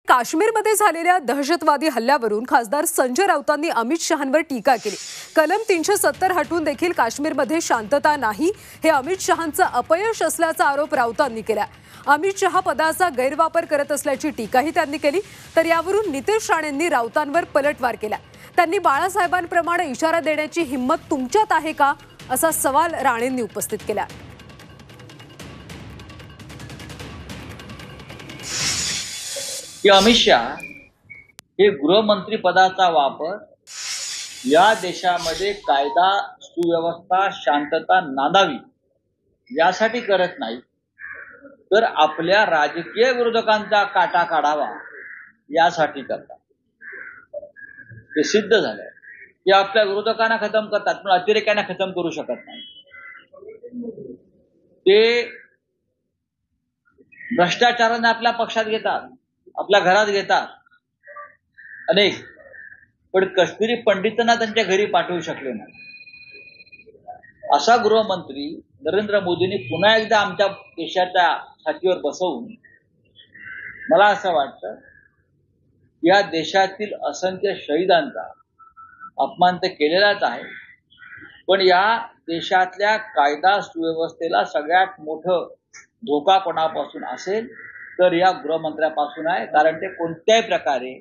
काश्मीरमध्ये झालेल्या दहशतवादी हल्ल्यावरून खासदार संजय राऊतांनी अमित शहांवर टीका केली। कलम 370 हटवून देखील काश्मीरमध्ये शांतता नाही हे अमित शहांचं अपयश असल्याचा आरोप राऊतांनी केला। अमित शहा पदाचा गैरवापर करत असल्याची टीकाही त्यांनी केली। तर यावरून नितेश राणेंनी राऊतांवर पलटवार केला। त्यांनी बाळासाहेबांप्रमाणे इशारा देण्याची हिम्मत तुमच्यात आहे का असा सवाल राणेंनी उपस्थित केला। की अमित शहा हे गृहमंत्री पदाचा वापर या देशामध्ये कायदा सुव्यवस्था शांतता नांदावी यासाठी करत नाही, तर आपल्या राजकीय विरोधकांचा काटा काढावा यासाठी करतात। ते सिद्ध झालंय की आपल्या विरोधकांना खतम करतात पण अतिरेक्यांना खतम करू शकत नाही। ते भ्रष्टाचाराने आपल्या पक्षात घेतात, आपल्या घरात घेतात अनेक, पण काश्मीरी पंडितांना त्यांच्या घरी पाठवू शकले नाही। असा गृहमंत्री नरेंद्र मोदींनी पुन्हा एकदा आमच्या देशाच्या छातीवर बसवून मला असं वाटतं या देशातील असंख्य शहीदांचा अपमान तर केलेलाच आहे, पण या देशातल्या कायदा सुव्यवस्थेला सगळ्यात मोठं धोका कोणापासून असेल तर या गृहमंत्र्यापासून आहे। कारण ते कोणत्याही प्रकारे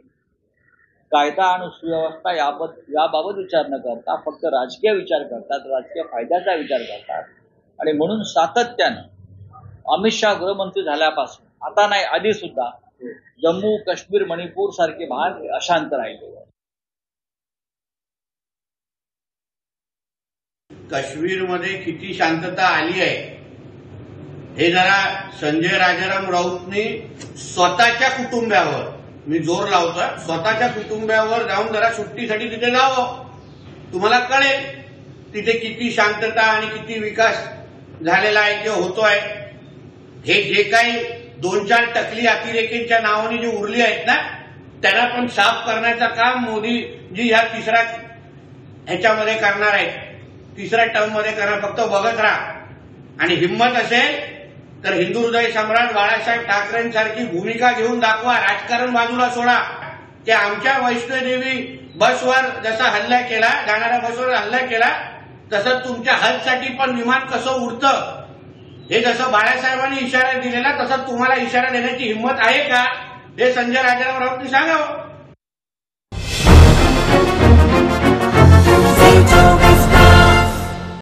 कायदा आणि सुव्यवस्था याबाबत विचार न करता फक्त राजकीय विचार करतात, राजकीय फायद्याचा विचार करतात। आणि म्हणून सातत्यानं अमित शहा गृहमंत्री झाल्यापासून आता नाही आधी सुद्धा जम्मू काश्मीर मणिपूर सारखे भाग अशांत राहिले। काश्मीरमध्ये किती शांतता आली आहे हे जरा संजय राजाराम राऊतनी स्वतःच्या कुटुंबावर, मी जोर लावतोय, स्वतःच्या कुटुंबावर जाऊन जरा सुट्टीसाठी तिथे जावं, तुम्हाला कळेल तिथे किती शांतता आणि किती विकास झालेला आहे किंवा होतोय। हे जे काही 2-4 टकली अतिरेकींच्या नावाने जी उरली आहेत ना, त्यांना पण साफ करण्याचं काम मोदीजी ह्या तिसऱ्या ह्याच्यामध्ये करणार आहेत, तिसऱ्या टर्म मध्ये करणार। फक्त बघत राहा आणि हिम्मत असेल तर हिंदू हृदय सम्राट बाळासाहेब ठाकरेंसारखी भूमिका घेऊन दाखवा। राजकारण बाजूला सोडा। की आमच्या वैष्णोदेवी बसवर जसा हल्ला केला, जाणाऱ्या बसवर हल्ला केला, तसं तुमच्या हजसाठी पण विमान कसं उडतं हे जसं बाळासाहेबांनी इशारा दिलेला तसं तुम्हाला इशारा देण्याची हिंमत आहे का हे संजय राजाराम राऊतनी सांगावं।